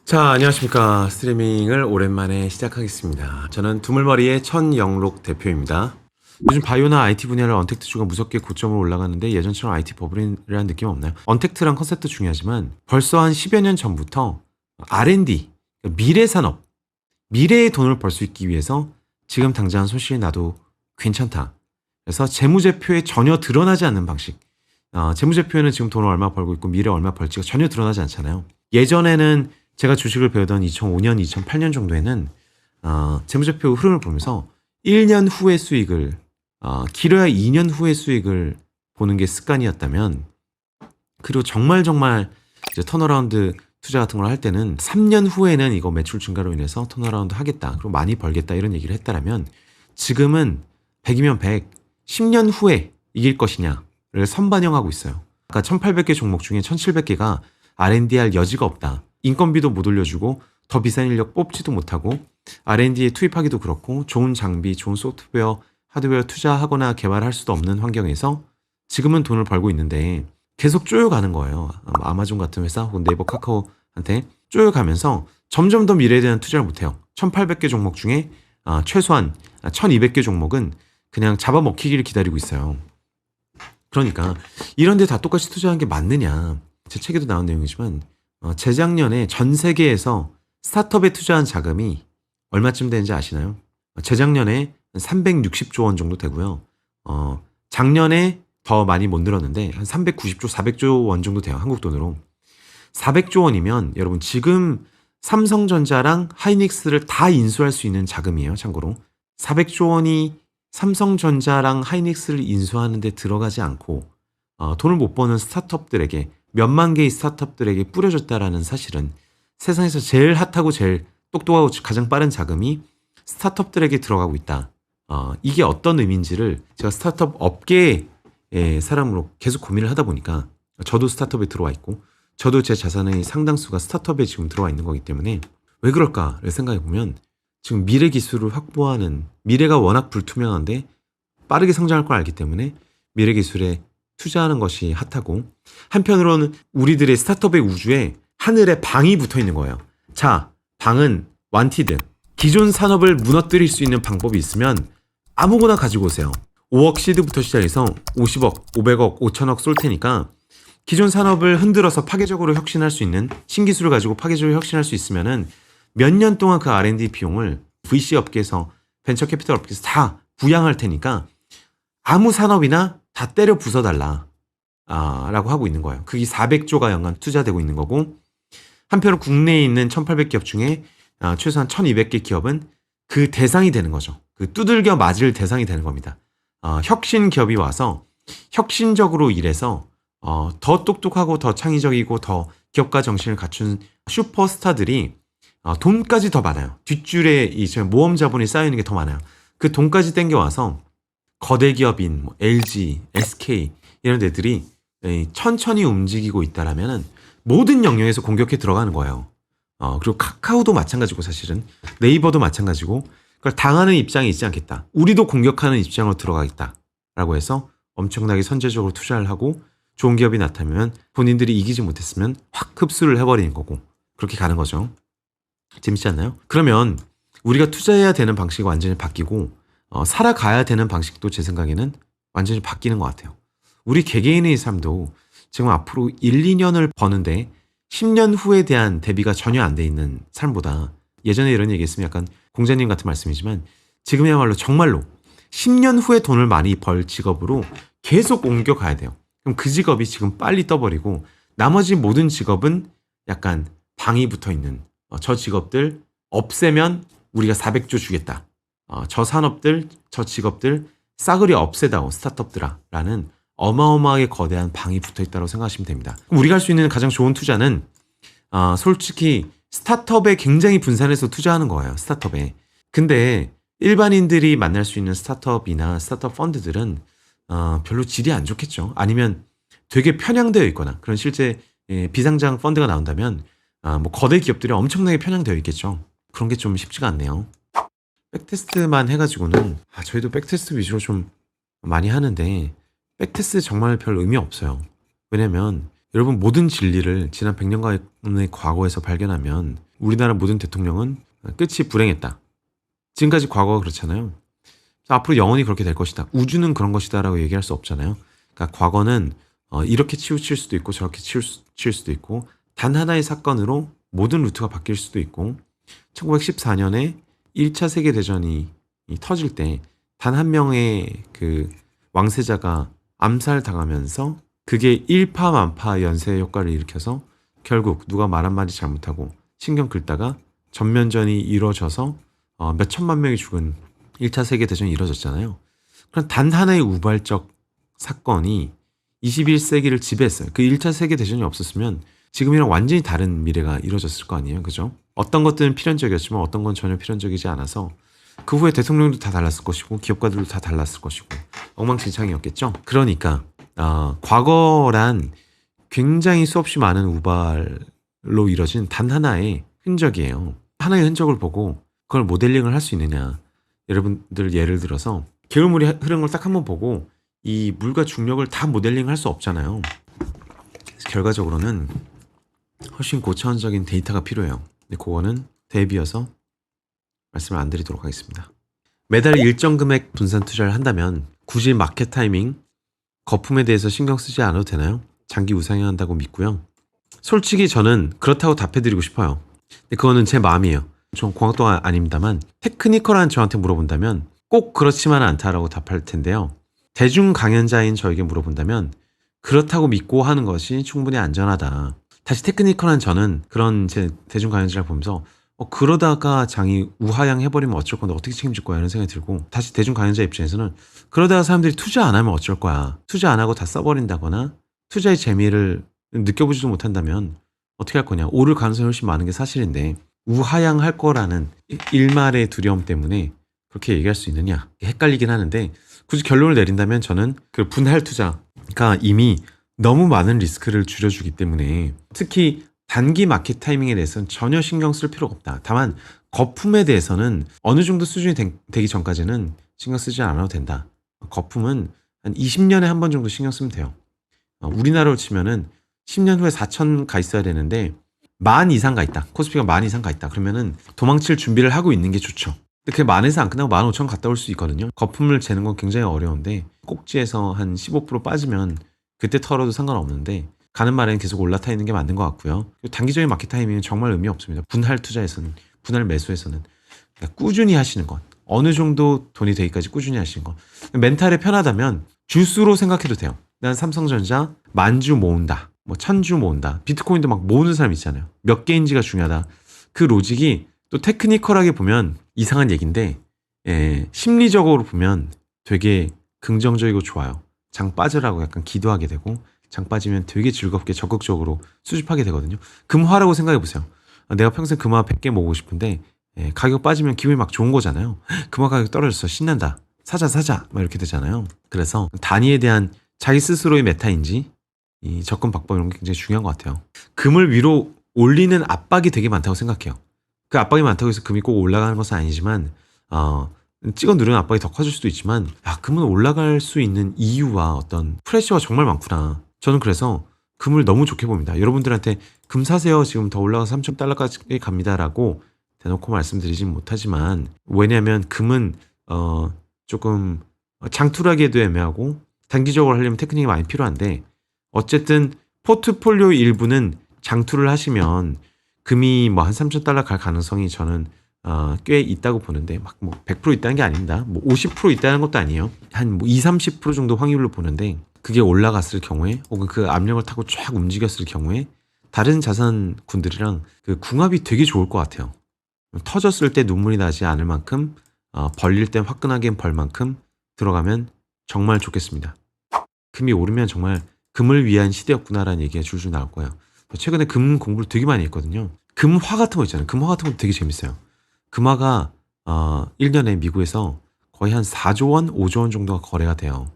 자, 안녕하십니까. 스트리밍을 오랜만에 시작하겠습니다. 저는 두물머리의 천영록 대표입니다. 요즘 바이오나 IT 분야를 언택트주가 무섭게 고점으로 올라가는데 예전처럼 IT 버블이라는 느낌 없나요? 언택트란 컨셉도 중요하지만 벌써 한 10여 년 전부터 R&D, 미래 산업, 미래의 돈을 벌 수 있기 위해서 지금 당장 손실이 나도 괜찮다. 그래서 재무제표에 전혀 드러나지 않는 방식. 재무제표에는 지금 돈을 얼마 벌고 있고 미래 얼마 벌지가 전혀 드러나지 않잖아요. 예전에는 제가 주식을 배우던 2005년, 2008년 정도에는 재무제표 흐름을 보면서 1년 후의 수익을 길어야 2년 후의 수익을 보는 게 습관이었다면, 그리고 정말 이제 턴어라운드 투자 같은 걸 할 때는 3년 후에는 이거 매출 증가로 인해서 턴어라운드 하겠다, 그리고 많이 벌겠다 이런 얘기를 했다라면, 지금은 100이면 100, 10년 후에 이길 것이냐를 선반영하고 있어요. 아까 1800개 종목 중에 1700개가 R&D 할 여지가 없다. 인건비도 못 올려주고 더 비싼 인력 뽑지도 못하고 R&D에 투입하기도 그렇고 좋은 장비, 좋은 소프트웨어, 하드웨어 투자하거나 개발할 수도 없는 환경에서 지금은 돈을 벌고 있는데 계속 쪼여가는 거예요. 아마존 같은 회사 혹은 네이버, 카카오한테 쪼여가면서 점점 더 미래에 대한 투자를 못해요. 1800개 종목 중에 최소한 1200개 종목은 그냥 잡아먹히기를 기다리고 있어요. 그러니까 이런데 다 똑같이 투자한 게 맞느냐. 제 책에도 나온 내용이지만 재작년에 전 세계에서 스타트업에 투자한 자금이 얼마쯤 되는지 아시나요? 재작년에 360조 원 정도 되고요. 작년에 더 많이 못 늘었는데 한 390조, 400조 원 정도 돼요. 한국 돈으로. 400조 원이면 여러분 지금 삼성전자랑 하이닉스를 다 인수할 수 있는 자금이에요. 참고로 400조 원이 삼성전자랑 하이닉스를 인수하는 데 들어가지 않고 돈을 못 버는 스타트업들에게, 몇만 개의 스타트업들에게 뿌려졌다라는 사실은, 세상에서 제일 핫하고 제일 똑똑하고 가장 빠른 자금이 스타트업들에게 들어가고 있다. 이게 어떤 의미인지를 제가 스타트업 업계의 사람으로 계속 고민을 하다 보니까, 저도 스타트업에 들어와 있고 저도 제 자산의 상당수가 스타트업에 지금 들어와 있는 거기 때문에 왜 그럴까를 생각해 보면, 지금 미래 기술을 확보하는, 미래가 워낙 불투명한데 빠르게 성장할 걸 알기 때문에 미래 기술에 투자하는 것이 핫하고, 한편으로는 우리들의 스타트업의 우주에 하늘에 방이 붙어 있는 거예요. 자, 방은 완티드. 기존 산업을 무너뜨릴 수 있는 방법이 있으면 아무거나 가지고 오세요. 5억 시드부터 시작해서 50억, 500억, 5천억 쏠 테니까 기존 산업을 흔들어서 파괴적으로 혁신할 수 있는 신기술을 가지고 파괴적으로 혁신할 수 있으면은 몇 년 동안 그 R&D 비용을 VC 업계에서, 벤처 캐피털 업계에서 다 부양할 테니까 아무 산업이나 다 때려 부숴달라 라고 하고 있는 거예요. 그게 400조가 연간 투자되고 있는 거고, 한편으로 국내에 있는 1800기업 중에 최소한 1200개 기업은 그 대상이 되는 거죠. 그 두들겨 맞을 대상이 되는 겁니다. 혁신 기업이 와서 혁신적으로 일해서 더 똑똑하고 더 창의적이고 더 기업가 정신을 갖춘 슈퍼스타들이 돈까지 더 많아요. 뒷줄에 이제 모험 자본이 쌓여있는 게 더 많아요. 그 돈까지 땡겨와서 거대 기업인 LG, SK 이런 데들이 천천히 움직이고 있다라면은 모든 영역에서 공격해 들어가는 거예요. 그리고 카카오도 마찬가지고, 사실은 네이버도 마찬가지고, 그걸 당하는 입장에 있지 않겠다. 우리도 공격하는 입장으로 들어가겠다라고 해서 엄청나게 선제적으로 투자를 하고, 좋은 기업이 나타나면 본인들이 이기지 못했으면 확 흡수를 해버리는 거고, 그렇게 가는 거죠. 재밌지 않나요? 그러면 우리가 투자해야 되는 방식이 완전히 바뀌고 살아가야 되는 방식도 제 생각에는 완전히 바뀌는 것 같아요. 우리 개개인의 삶도 지금 앞으로 1, 2년을 버는데 10년 후에 대한 대비가 전혀 안 돼 있는 삶보다, 예전에 이런 얘기 했으면 약간 공자님 같은 말씀이지만 지금이야말로 정말로 10년 후에 돈을 많이 벌 직업으로 계속 옮겨가야 돼요. 그럼 그 직업이 지금 빨리 떠버리고 나머지 모든 직업은 약간 방이 붙어 있는, 저 직업들 없애면 우리가 400조 주겠다. 저 산업들, 저 직업들 싸그리 없애다오 스타트업들아 라는 어마어마하게 거대한 방이 붙어 있다고 생각하시면 됩니다. 그럼 우리가 할 수 있는 가장 좋은 투자는 솔직히 스타트업에 굉장히 분산해서 투자하는 거예요. 스타트업에. 근데 일반인들이 만날 수 있는 스타트업이나 스타트업 펀드들은 별로 질이 안 좋겠죠. 아니면 되게 편향되어 있거나, 그런 실제 비상장 펀드가 나온다면 뭐 거대 기업들이 엄청나게 편향되어 있겠죠. 그런 게 좀 쉽지가 않네요. 백테스트만 해가지고는 저희도 백테스트 위주로 좀 많이 하는데 백테스트 정말 별 의미 없어요. 왜냐면 여러분 모든 진리를 지난 100년간의 과거에서 발견하면 우리나라 모든 대통령은 끝이 불행했다. 지금까지 과거가 그렇잖아요. 앞으로 영원히 그렇게 될 것이다. 우주는 그런 것이다 라고 얘기할 수 없잖아요. 그러니까 과거는 이렇게 치우칠 수도 있고 저렇게 치우칠 수도 있고 단 하나의 사건으로 모든 루트가 바뀔 수도 있고 1914년에 1차 세계대전이 터질 때 단 한 명의 그 왕세자가 암살당하면서 그게 일파만파 연쇄 효과를 일으켜서 결국 누가 말 한마디 잘못하고 신경 긁다가 전면전이 이루어져서 몇 천만 명이 죽은 1차 세계대전이 이루어졌잖아요. 그럼 단 하나의 우발적 사건이 21세기를 지배했어요. 그 1차 세계대전이 없었으면 지금이랑 완전히 다른 미래가 이루어졌을 거 아니에요. 그죠? 어떤 것들은 필연적이었지만 어떤 건 전혀 필연적이지 않아서 그 후에 대통령도 다 달랐을 것이고 기업가들도 다 달랐을 것이고 엉망진창이었겠죠. 그러니까 과거란 굉장히 수없이 많은 우발로 이뤄진 단 하나의 흔적이에요. 하나의 흔적을 보고 그걸 모델링을 할 수 있느냐. 여러분들 예를 들어서 개울물이 흐르는 걸 딱 한번 보고 이 물과 중력을 다 모델링 할 수 없잖아요. 그래서 결과적으로는 훨씬 고차원적인 데이터가 필요해요. 근데 그거는 대비여서 말씀을 안 드리도록 하겠습니다. 매달 일정 금액 분산 투자를 한다면 굳이 마켓 타이밍, 거품에 대해서 신경 쓰지 않아도 되나요? 장기 우상향한다고 믿고요. 솔직히 저는 그렇다고 답해드리고 싶어요. 근데 그거는 제 마음이에요. 전 공학도가 아닙니다만 테크니컬한 저한테 물어본다면 꼭 그렇지만은 않다라고 답할 텐데요. 대중 강연자인 저에게 물어본다면 그렇다고 믿고 하는 것이 충분히 안전하다. 다시 테크니컬한 저는 그런 제 대중 강연자를 보면서 그러다가 장이 우하향 해버리면 어쩔 건데 어떻게 책임질 거야 이런 생각이 들고 다시 대중 강연자 입장에서는 그러다가 사람들이 투자 안 하면 어쩔 거야. 투자 안 하고 다 써버린다거나 투자의 재미를 느껴보지도 못한다면 어떻게 할 거냐. 오를 가능성이 훨씬 많은 게 사실인데 우하향 할 거라는 일말의 두려움 때문에 그렇게 얘기할 수 있느냐 헷갈리긴 하는데 굳이 결론을 내린다면 저는 그 분할 투자가 이미 너무 많은 리스크를 줄여주기 때문에 특히 단기 마켓 타이밍에 대해서는 전혀 신경 쓸 필요가 없다. 다만 거품에 대해서는 어느 정도 수준이 되기 전까지는 신경 쓰지 않아도 된다. 거품은 한 20년에 한 번 정도 신경 쓰면 돼요. 우리나라로 치면은 10년 후에 4천 가 있어야 되는데 10,000 이상 가 있다. 코스피가 10,000 이상 가 있다. 그러면은 도망칠 준비를 하고 있는 게 좋죠. 근데 그게 10,000에서 안 끝나고 15,000 갔다 올 수 있거든요. 거품을 재는 건 굉장히 어려운데 꼭지에서 한 15% 빠지면 그때 털어도 상관없는데 가는 말에는 계속 올라타 있는 게 맞는 것 같고요. 단기적인 마켓 타이밍은 정말 의미 없습니다. 분할 투자에서는, 분할 매수에서는 그러니까 꾸준히 하시는 것, 어느 정도 돈이 되기까지 꾸준히 하시는 것. 멘탈에 편하다면 주수로 생각해도 돼요. 난 삼성전자 10,000주 모은다, 뭐 1,000주 모은다. 비트코인도 막 모으는 사람 있잖아요. 몇 개인지가 중요하다. 그 로직이 또 테크니컬하게 보면 이상한 얘기인데 심리적으로 보면 되게 긍정적이고 좋아요. 장 빠지라고 약간 기도하게 되고 장 빠지면 되게 즐겁게 적극적으로 수집하게 되거든요. 금화라고 생각해 보세요. 내가 평생 금화 100개 모으고 싶은데 가격 빠지면 기분이 막 좋은 거잖아요. 금화 가격 떨어졌어. 신난다. 사자 막 이렇게 되잖아요. 그래서 단위에 대한 자기 스스로의 메타인지 이 접근 방법 이런 게 굉장히 중요한 것 같아요. 금을 위로 올리는 압박이 되게 많다고 생각해요. 그 압박이 많다고 해서 금이 꼭 올라가는 것은 아니지만 찍어 누르는 압박이 더 커질 수도 있지만 금은 올라갈 수 있는 이유와 어떤 프레셔가 정말 많구나. 저는 그래서 금을 너무 좋게 봅니다. 여러분들한테 금 사세요. 지금 더 올라가서 3,000달러까지 갑니다라고 대놓고 말씀드리진 못하지만 왜냐하면 금은 조금 장투라기에도 애매하고 단기적으로 하려면 테크닉이 많이 필요한데 어쨌든 포트폴리오 일부는 장투를 하시면 금이 뭐 한 3,000달러 갈 가능성이 저는 꽤 있다고 보는데 막 뭐 100% 있다는 게 아닙니다. 뭐 50% 있다는 것도 아니에요. 한 뭐 20-30% 정도 확률로 보는데 그게 올라갔을 경우에 혹은 그 압력을 타고 쫙 움직였을 경우에 다른 자산군들이랑 그 궁합이 되게 좋을 것 같아요. 터졌을 때 눈물이 나지 않을 만큼 벌릴 때 화끈하게 벌 만큼 들어가면 정말 좋겠습니다. 금이 오르면 정말 금을 위한 시대였구나라는 얘기가 줄줄 나올 거예요. 최근에 금 공부를 되게 많이 했거든요. 금화 같은 거 있잖아요. 금화 같은 거 되게 재밌어요. 금화가 1년에 미국에서 거의 한 4조 원, 5조 원 정도가 거래가 돼요.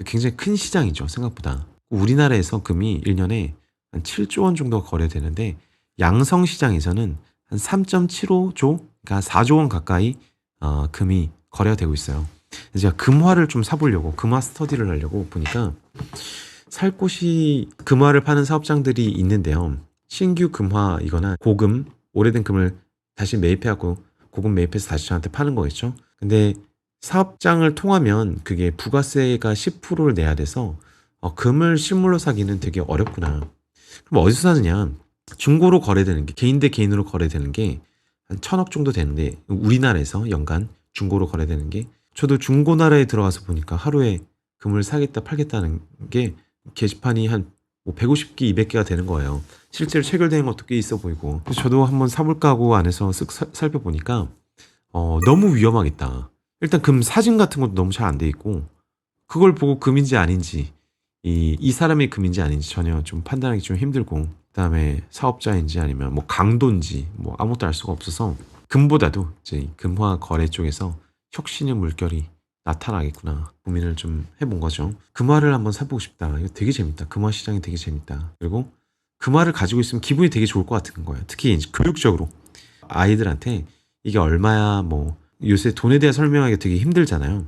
굉장히 큰 시장이죠. 생각보다. 우리나라에서 금이 1년에 한 7조 원 정도가 거래되는데 양성 시장에서는 한 3.75조, 그러니까 4조 원 가까이 금이 거래가 되고 있어요. 제가 금화를 좀 사보려고 금화 스터디를 하려고 보니까 살 곳이 금화를 파는 사업장들이 있는데요. 신규 금화이거나 고금, 오래된 금을 다시 매입해갖고 고금 매입해서 다시 저한테 파는 거겠죠. 근데 사업장을 통하면 그게 부가세가 10%를 내야 돼서 금을 실물로 사기는 되게 어렵구나. 그럼 어디서 사느냐? 중고로 거래되는 게, 개인 대 개인으로 거래되는 게 한 1,000억 정도 되는데, 우리나라에서 연간 중고로 거래되는 게, 저도 중고나라에 들어가서 보니까 하루에 금을 사겠다 팔겠다는 게 게시판이 한 150개, 200개가 되는 거예요. 실제로 체결되는 것도 꽤 있어 보이고. 그래서 저도 한번 사볼까 하고 안에서 쓱 살펴보니까 너무 위험하겠다. 일단 금 사진 같은 것도 너무 잘 안 돼 있고, 그걸 보고 금인지 아닌지, 이 사람이 금인지 아닌지 전혀 좀 판단하기 좀 힘들고, 그다음에 사업자인지 아니면 뭐 강도인지 뭐 아무것도 알 수가 없어서, 금보다도 이제 금화 거래 쪽에서 혁신의 물결이 나타나겠구나 고민을 좀 해본 거죠. 금화를 한번 사보고 싶다. 이거 되게 재밌다. 금화 시장이 되게 재밌다. 그리고 금화를 가지고 있으면 기분이 되게 좋을 것 같은 거예요. 특히 이제 교육적으로 아이들한테 이게 얼마야, 뭐 요새 돈에 대해 설명하기가 되게 힘들잖아요.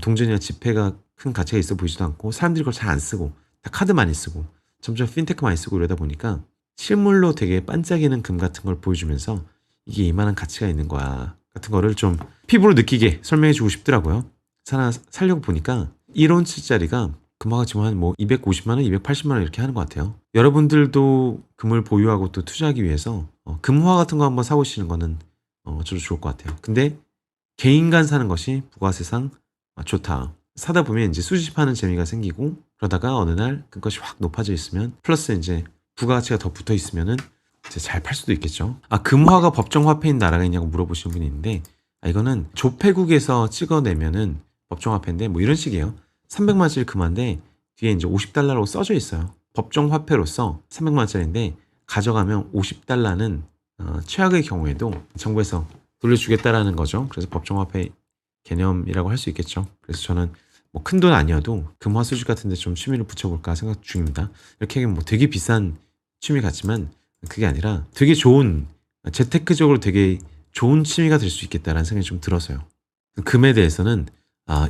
동전이나 지폐가 큰 가치가 있어 보이지도 않고, 사람들이 그걸 잘 안 쓰고 다 카드 많이 쓰고 점점 핀테크 많이 쓰고 이러다 보니까 실물로 되게 반짝이는 금 같은 걸 보여주면서 이게 이만한 가치가 있는 거야 같은 거를 좀 피부로 느끼게 설명해 주고 싶더라고요. 하나 살려고 보니까 1온치짜리가 금화가 지금 한 뭐 250만 원, 280만 원 이렇게 하는 것 같아요. 여러분들도 금을 보유하고 또 투자하기 위해서 금화 같은 거 한번 사보시는 거는 저도 좋을 것 같아요. 근데 개인 간 사는 것이 부가세상 좋다. 사다 보면 이제 수집하는 재미가 생기고, 그러다가 어느 날 그것이 확 높아져 있으면, 플러스 이제 부가가치가 더 붙어 있으면은 이제 잘 팔 수도 있겠죠. 금화가 법정 화폐인 나라가 있냐고 물어보시는 분이 있는데, 이거는 조폐국에서 찍어내면은 법정 화폐인데, 뭐 이런 식이에요. 300만원짜리 금화인데 뒤에 이제 50달러라고 써져 있어요. 법정 화폐로서 300만원짜리인데 가져가면 50달러는 최악의 경우에도 정부에서 돌려주겠다라는 거죠. 그래서 법정 화폐 개념이라고 할 수 있겠죠. 그래서 저는 뭐 큰 돈 아니어도 금화 수집 같은 데 좀 취미를 붙여볼까 생각 중입니다. 이렇게 하면 뭐 되게 비싼 취미 같지만 그게 아니라 되게 좋은, 재테크적으로 되게 좋은 취미가 될 수 있겠다라는 생각이 좀 들어서요. 금에 대해서는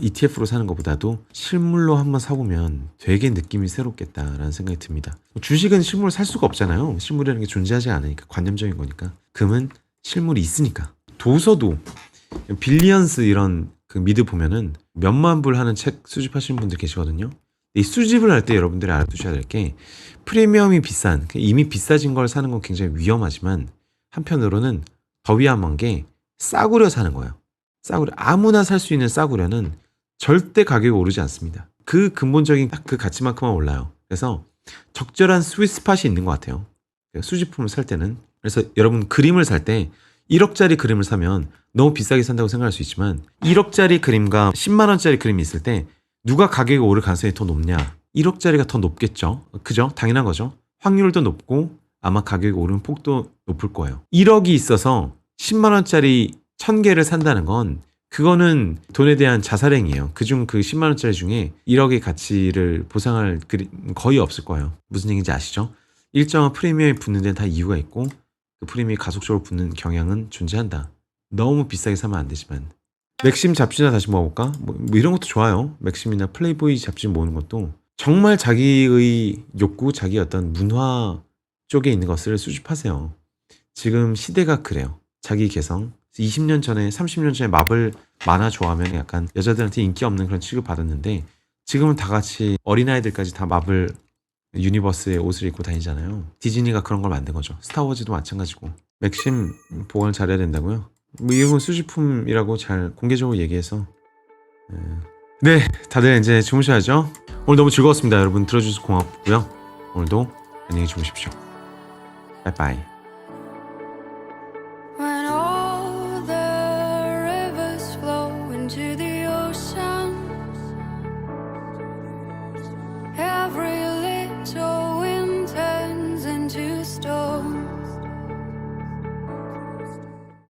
ETF로 사는 것보다도 실물로 한번 사보면 되게 느낌이 새롭겠다라는 생각이 듭니다. 주식은 실물을 살 수가 없잖아요. 실물이라는 게 존재하지 않으니까, 관념적인 거니까. 금은 실물이 있으니까. 도서도 빌리언스 이런 그 미드 보면은 몇만 불 하는 책 수집하시는 분들 계시거든요. 이 수집을 할 때 여러분들이 알아두셔야 될 게, 프리미엄이 비싼, 이미 비싸진 걸 사는 건 굉장히 위험하지만 한편으로는 더 위험한 게 싸구려 사는 거예요. 싸구려, 아무나 살 수 있는 싸구려는 절대 가격이 오르지 않습니다. 그 근본적인 딱 그 가치만큼만 올라요. 그래서 적절한 스윗 스팟이 있는 것 같아요. 수집품을 살 때는. 그래서 여러분 그림을 살 때 1억짜리 그림을 사면 너무 비싸게 산다고 생각할 수 있지만, 1억짜리 그림과 10만원짜리 그림이 있을 때 누가 가격이 오를 가능성이 더 높냐? 1억짜리가 더 높겠죠. 그죠? 당연한 거죠. 확률도 높고 아마 가격이 오르는 폭도 높을 거예요. 1억이 있어서 10만원짜리 1000개를 산다는 건, 그거는 돈에 대한 자살행위예요. 그중 그 10만원짜리 중에 1억의 가치를 보상할 거의 없을 거예요. 무슨 얘기인지 아시죠? 일정한 프리미엄이 붙는 데는 다 이유가 있고, 그 프리미엄이 가속적으로 붙는 경향은 존재한다. 너무 비싸게 사면 안 되지만. 맥심 잡지나 다시 모아볼까? 뭐 이런 것도 좋아요. 맥심이나 플레이보이 잡지 모으는 것도 정말 자기의 욕구, 자기 어떤 문화 쪽에 있는 것을 수집하세요. 지금 시대가 그래요. 자기 개성. 20년 전에, 30년 전에 마블 만화 좋아하면 약간 여자들한테 인기 없는 그런 취급 받았는데, 지금은 다 같이 어린아이들까지 다 마블 유니버스의 옷을 입고 다니잖아요. 디즈니가 그런 걸 만든 거죠. 스타워즈도 마찬가지고. 맥심 보관을 잘해야 된다고요? 뭐 이런 건 수집품이라고 잘 공개적으로 얘기해서. 네, 다들 이제 주무셔야죠. 오늘 너무 즐거웠습니다. 여러분 들어주셔서 고맙고요. 오늘도 안녕히 주무십시오. 빠이빠이.